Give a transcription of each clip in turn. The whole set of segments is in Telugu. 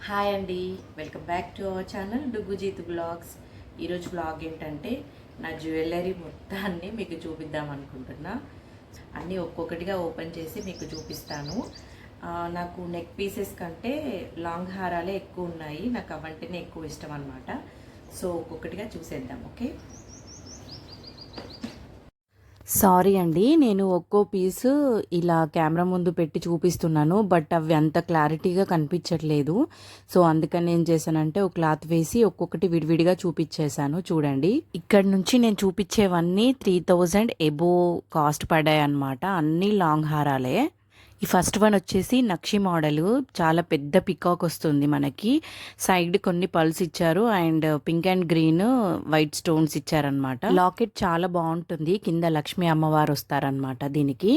హాయ్ అండి, welcome back to our channel డుగ్గుజీత్ బ్లాగ్స్. ఈరోజు బ్లాగ్ ఏంటంటే నా జ్యువెలరీ మొత్తాన్ని మీకు చూపిద్దాం అనుకుంటున్నా. అన్నీ ఒక్కొక్కటిగా ఓపెన్ చేసి మీకు చూపిస్తాను. నాకు నెక్ పీసెస్ కంటే లాంగ్ హారాలే ఎక్కువ ఉన్నాయి. నాకు అవంటేనే ఎక్కువ ఇష్టం అనమాట. సో ఒక్కొక్కటిగా చూసేద్దాం. ఓకే, సారీ అండి, నేను ఒక్కో పీసు ఇలా కెమెరా ముందు పెట్టి చూపిస్తున్నాను, బట్ అవి అంత క్లారిటీగా కనిపించట్లేదు. సో అందుకని ఏం చేశానంటే ఒక క్లాత్ వేసి ఒక్కొక్కటి విడివిడిగా చూపించేశాను. చూడండి, ఇక్కడ నుంచి నేను చూపించేవన్నీ 3000 ఎబో కాస్ట్ పడ్డాయి అన్నమాట. అన్నీ లాంగ్ హారాలే. ఈ ఫస్ట్ వన్ వచ్చేసి నక్షి మోడల్, చాలా పెద్ద పికాక్ వస్తుంది మనకి. సైడ్ కొన్ని పల్స్ ఇచ్చారు and pink and green white stones ఇచ్చారనమాట. లాకెట్ చాలా బాగుంటుంది, కింద లక్ష్మీ అమ్మవారు వస్తారనమాట దీనికి.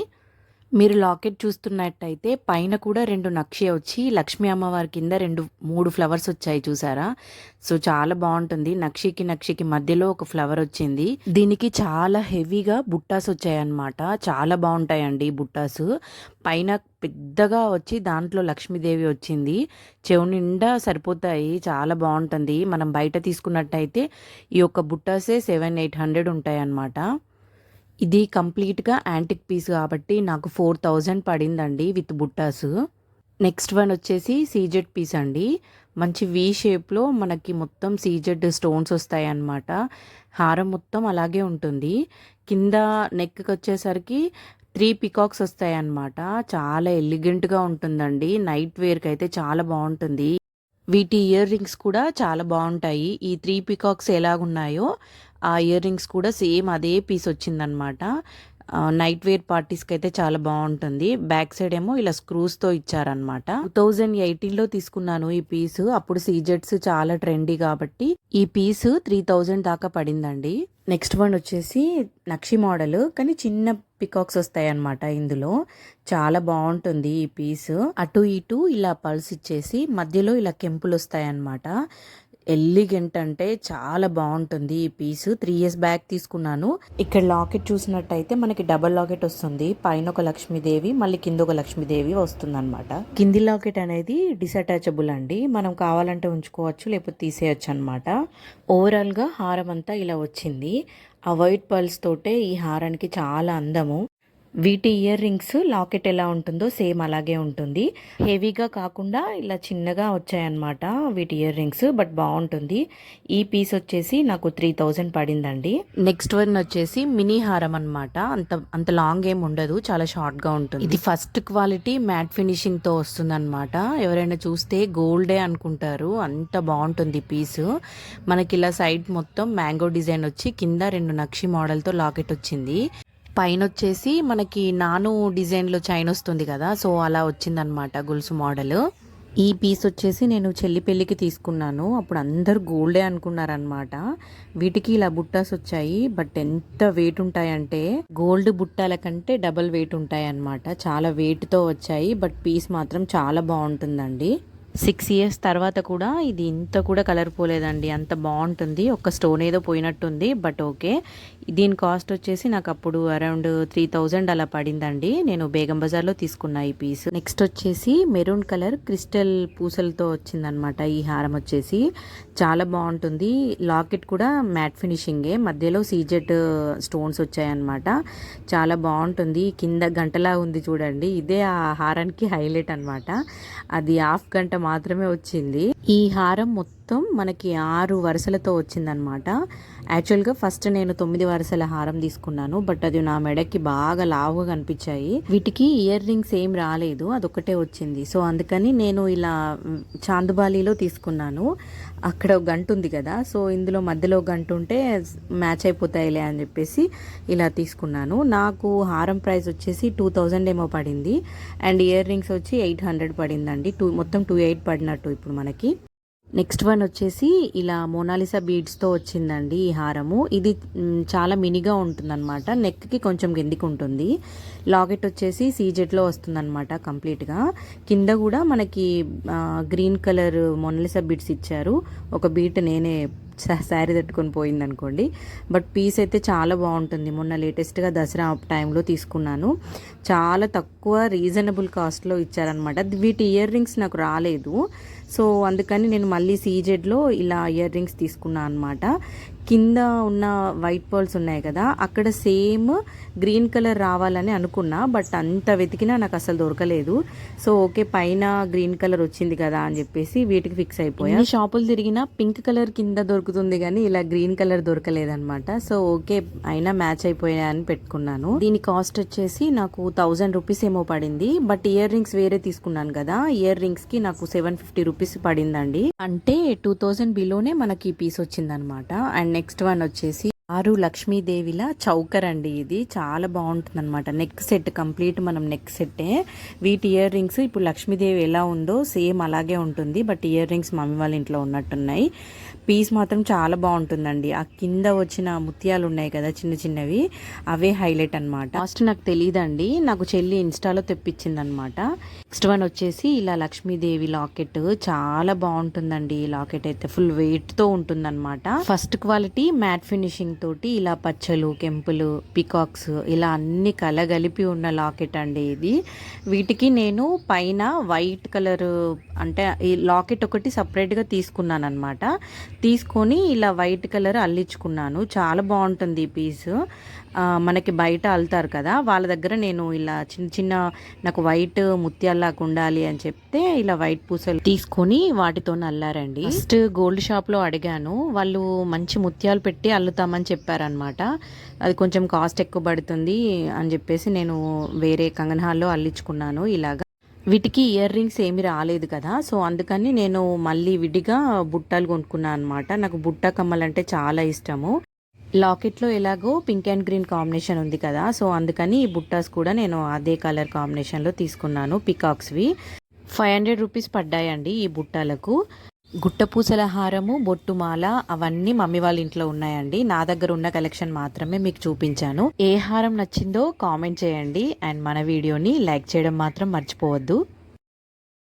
మీరు లాకెట్ చూస్తున్నట్టయితే పైన కూడా 2 నక్షి వచ్చి లక్ష్మీ అమ్మవారి కింద 3 ఫ్లవర్స్ వచ్చాయి, చూసారా? సో చాలా బాగుంటుంది. నక్షికి మధ్యలో ఒక ఫ్లవర్ వచ్చింది. దీనికి చాలా హెవీగా బుట్టాస్ వచ్చాయన్నమాట. చాలా బాగుంటాయండి బుట్టాస్. పైన పెద్దగా వచ్చి దాంట్లో లక్ష్మీదేవి వచ్చింది. చెవు నిండా సరిపోతాయి, చాలా బాగుంటుంది. మనం బయట తీసుకున్నట్టయితే ఈ యొక్క బుట్టాసే 700-800 ఉంటాయి అన్నమాట. ఇది కంప్లీట్గా యాంటిక్ పీస్ కాబట్టి నాకు 4000 పడిందండి విత్ బుట్టాసు. నెక్స్ట్ వన్ వచ్చేసి సీజెడ్ పీస్ అండి. మంచి వి షేప్లో మనకి మొత్తం సీజెడ్ స్టోన్స్ వస్తాయి అన్నమాట. హారం మొత్తం అలాగే ఉంటుంది. కింద నెక్కి వచ్చేసరికి 3 పికాక్స్ వస్తాయి అన్నమాట. చాలా ఎలిగెంట్గా ఉంటుందండి. నైట్ వేర్కి అయితే చాలా బాగుంటుంది. వీటి ఇయర్ రింగ్స్ కూడా చాలా బాగుంటాయి. ఈ 3 పికాక్స్ ఎలాగున్నాయో ఆ ఇయర్ రింగ్స్ కూడా సేమ్ అదే పీస్ వచ్చిందనమాట. నైట్ వేర్ పార్టీస్కి అయితే చాలా బాగుంటుంది. బ్యాక్ సైడ్ ఏమో ఇలా స్క్రూస్తో ఇచ్చారనమాట. 2018లో తీసుకున్నాను ఈ పీసు. అప్పుడు సీజెట్స్ చాలా ట్రెండీ కాబట్టి ఈ పీసు 3000 దాకా పడిందండి. నెక్స్ట్ వన్ వచ్చేసి నక్షి మోడల్, కానీ చిన్న పికాక్స్ వస్తాయి అన్నమాట ఇందులో. చాలా బాగుంటుంది ఈ పీసు. అటు ఇటు ఇలా పల్స్ ఇచ్చేసి మధ్యలో ఇలా కెంపులు వస్తాయి అన్నమాట. ఎలిగెంట్ అంటే చాలా బాగుంటుంది ఈ పీసు. 3 years బ్యాక్ తీసుకున్నాను. ఇక్కడ లాకెట్ చూసినట్టయితే మనకి డబల్ లాకెట్ వస్తుంది. పైన ఒక లక్ష్మీదేవి, మళ్ళీ కింద ఒక లక్ష్మీదేవి వస్తుంది అనమాట. కింది లాకెట్ అనేది డిసటాచబుల్ అండి. మనం కావాలంటే ఉంచుకోవచ్చు, లేకపోతే తీసేయచ్చు అనమాట. ఓవరాల్గా హారం అంతా ఇలా వచ్చింది. ఆ వైట్ పర్ల్స్ తోటే ఈ హారానికి చాలా అందము. వీటి ఇయర్ రింగ్స్ లాకెట్ ఎలా ఉంటుందో సేమ్ అలాగే ఉంటుంది. హెవీగా కాకుండా ఇలా చిన్నగా వచ్చాయన్నమాట వీటి ఇయర్ రింగ్స్, బట్ బాగుంటుంది. ఈ పీస్ వచ్చేసి నాకు 3000 పడిందండి. నెక్స్ట్ వన్ వచ్చేసి మినీ హారం అనమాట. అంత లాంగ్ ఏం ఉండదు, చాలా షార్ట్గా ఉంటుంది. ఇది ఫస్ట్ క్వాలిటీ మ్యాట్ ఫినిషింగ్తో వస్తుంది అనమాట. ఎవరైనా చూస్తే గోల్డే అనుకుంటారు, అంత బాగుంటుంది పీసు. మనకి ఇలా సైడ్ మొత్తం మ్యాంగో డిజైన్ వచ్చి కింద 2 నక్షి మోడల్తో లాకెట్ వచ్చింది. పైన వచ్చేసి మనకి నాను డిజైన్లో చైన్ వస్తుంది కదా, సో అలా వచ్చిందనమాట గొలుసు మోడల్. ఈ పీస్ వచ్చేసి నేను చెల్లి పెళ్ళికి తీసుకున్నాను. అప్పుడు అందరూ గోల్డే అనుకున్నారనమాట. వీటికి ఇలా బుట్టాస్ వచ్చాయి, బట్ ఎంత వెయిట్ ఉంటాయంటే గోల్డ్ బుట్టాల కంటే డబల్ వెయిట్ ఉంటాయి అన్నమాట. చాలా వెయిట్తో వచ్చాయి, బట్ పీస్ మాత్రం చాలా బాగుంటుందండి. 6 years తర్వాత కూడా ఇది ఇంత కూడా కలర్ పోలేదండి, అంత బాగుంటుంది. ఒక స్టోన్ ఏదో పోయినట్టుంది, బట్ ఓకే. దీని కాస్ట్ వచ్చేసి నాకు అప్పుడు అరౌండ్ 3000 అలా పడిందండి. నేను బేగం బజార్లో తీసుకున్నా ఈ పీస్. నెక్స్ట్ వచ్చేసి మెరూన్ కలర్ క్రిస్టల్ పూసలతో వచ్చిందనమాట ఈ హారం వచ్చేసి. చాలా బాగుంటుంది. లాకెట్ కూడా మ్యాట్ ఫినిషింగే, మధ్యలో సీజెడ్ స్టోన్స్ వచ్చాయన్నమాట. చాలా బాగుంటుంది. కింద గంటలా ఉంది చూడండి, ఇదే ఆ హారానికి హైలైట్ అనమాట. అది హాఫ్ గంట మాత్రమే వచ్చింది. ఈ హారం మొత్తం మనకి 6 వరుసలతో వచ్చిందనమాట. యాక్చువల్గా ఫస్ట్ నేను 9 వరుసల హారం తీసుకున్నాను, బట్ అది నా మెడకి బాగా లావుగా కనిపించాయి. వీటికి ఇయర్ రింగ్స్ ఏం రాలేదు, అదొకటే వచ్చింది. సో అందుకని నేను ఇలా చాందుబాలిలో తీసుకున్నాను. అక్కడ ఒక గంట ఉంది కదా, సో ఇందులో మధ్యలో గంట ఉంటే మ్యాచ్ అయిపోతాయిలే అని చెప్పేసి ఇలా తీసుకున్నాను. నాకు హారం ప్రైస్ వచ్చేసి 2000 ఏమో పడింది, అండ్ ఇయర్ రింగ్స్ వచ్చి 800 పడిందండి. మొత్తం 2800 పడినట్టు ఇప్పుడు మనకి. నెక్స్ట్ వన్ వచ్చేసి ఇలా మోనాలిసా బీడ్స్తో వచ్చిందండి ఈ హారము. ఇది చాలా మినిగా ఉంటుందన్నమాట, నెక్కి కొంచెం కిందికి ఉంటుంది. లాకెట్ వచ్చేసి సీజెట్లో వస్తుందన్నమాట కంప్లీట్గా. కింద కూడా మనకి గ్రీన్ కలర్ మోనాలిసా బీడ్స్ ఇచ్చారు. ఒక బీట్ నేనే శారీ తట్టుకొని పోయింది అనుకోండి, బట్ పీస్ అయితే చాలా బాగుంటుంది. మొన్న లేటెస్ట్గా దసరా టైంలో తీసుకున్నాను. చాలా తక్కువ రీజనబుల్ కాస్ట్లో ఇచ్చారనమాట. వీటి ఇయర్ రింగ్స్ నాకు రాలేదు, సో అందుకని నేను మళ్ళీ సీజెడ్లో ఇలా ఇయర్ రింగ్స్ తీసుకున్నాను అనమాట. కింద ఉన్న వైట్ పర్ల్స్ ఉన్నాయి కదా, అక్కడ సేమ్ గ్రీన్ కలర్ రావాలని అనుకున్నా, బట్ అంత వెతికినా నాకు అసలు దొరకలేదు. సో ఓకే, పైన గ్రీన్ కలర్ వచ్చింది కదా అని చెప్పేసి వీటికి ఫిక్స్ అయిపోయా. షాపులు తిరిగినా పింక్ కలర్ కింద దొరుకుతుంది కానీ ఇలా గ్రీన్ కలర్ దొరకలేదనమాట. సో ఓకే, అయినా మ్యాచ్ అయిపోయా అని పెట్టుకున్నాను. దీని కాస్ట్ వచ్చేసి నాకు 1000 రూపీస్ ఏమో పడింది. బట్ ఇయర్ రింగ్స్ వేరే తీసుకున్నాను కదా, ఇయర్ రింగ్స్ కి నాకు 750 రూపీస్ పడిందండి. అంటే 2000 బిలోనే మనకి పీస్ వచ్చిందనమాట. అండ్ నెక్స్ట్ వన్ వచ్చేసి ఆరు లక్ష్మీదేవిల చౌకర్ అండి. ఇది చాలా బాగుంటుంది అనమాట. నెక్ సెట్, కంప్లీట్ మనం నెక్ సెట్టే. వీటి ఇయర్ రింగ్స్ ఇప్పుడు లక్ష్మీదేవి ఎలా ఉందో సేమ్ అలాగే ఉంటుంది, బట్ ఇయర్ రింగ్స్ మమ్మీ వాళ్ళ ఇంట్లో ఉన్నట్టున్నాయి. పీస్ మాత్రం చాలా బాగుంటుందండి. ఆ కింద వచ్చిన ముత్యాలు ఉన్నాయి కదా చిన్న చిన్నవి, అవే హైలైట్ అనమాట. ఫస్ట్ నాకు తెలియదండి, నాకు చెల్లి ఇన్స్టాలో తెప్పించింది అనమాట. నెక్స్ట్ వన్ వచ్చేసి ఇలా లక్ష్మీదేవి లాకెట్, చాలా బాగుంటుందండి. ఈ లాకెట్ అయితే ఫుల్ వెయిట్ తో ఉంటుందన్నమాట. ఫస్ట్ క్వాలిటీ మ్యాట్ ఫినిషింగ్ తోటి ఇలా పచ్చలు, కెంపులు, పికాక్స్ ఇలా అన్ని కలగలిపి ఉన్న లాకెట్ అండి ఇది. వీటికి నేను పైన వైట్ కలర్, అంటే ఈ లాకెట్ ఒకటి సపరేట్గా తీసుకున్నాను అనమాట. తీసుకొని ఇలా వైట్ కలర్ అల్లించుకున్నాను. చాలా బాగుంటుంది ఈ పీస్. మనకి బయట అల్లుతారు కదా, వాళ్ళ దగ్గర నేను ఇలా చిన్న చిన్న నాకు వైట్ ముత్యాల్లాగా ఉండాలి అని చెప్తే ఇలా వైట్ పూసలు తీసుకొని వాటితో అల్లారండి. ఫస్ట్ గోల్డ్ షాప్లో అడిగాను, వాళ్ళు మంచి ముత్యాలు పెట్టి అల్లుతామని చెప్పారనమాట. అది కొంచెం కాస్ట్ ఎక్కువ పడుతుంది అని చెప్పేసి నేను వేరే కంగన్ హాల్లో అల్లించుకున్నాను ఇలాగా. వీటికి ఇయర్ రింగ్స్ ఏమి రాలేదు కదా, సో అందుకని నేను మళ్ళీ విడిగా బుట్టలు కొనుక్కున్నాను అనమాట. నాకు బుట్ట కమ్మలంటే చాలా ఇష్టము. లాకెట్లో ఎలాగో పింక్ అండ్ గ్రీన్ కాంబినేషన్ ఉంది కదా, సో అందుకని ఈ బుట్టాస్ కూడా నేను అదే కలర్ కాంబినేషన్లో తీసుకున్నాను. పికాక్స్వి 500 రూపీస్ పడ్డాయండి ఈ బుట్టాలకు. గుట్టపూసల హారము, బొట్టుమాల అవన్నీ మమ్మీ వాళ్ళ ఇంట్లో ఉన్నాయండి. నా దగ్గర ఉన్న కలెక్షన్ మాత్రమే మీకు చూపించాను. ఏ హారం నచ్చిందో కామెంట్ చేయండి. అండ్ మన వీడియోని లైక్ చేయడం మాత్రం మర్చిపోవద్దు.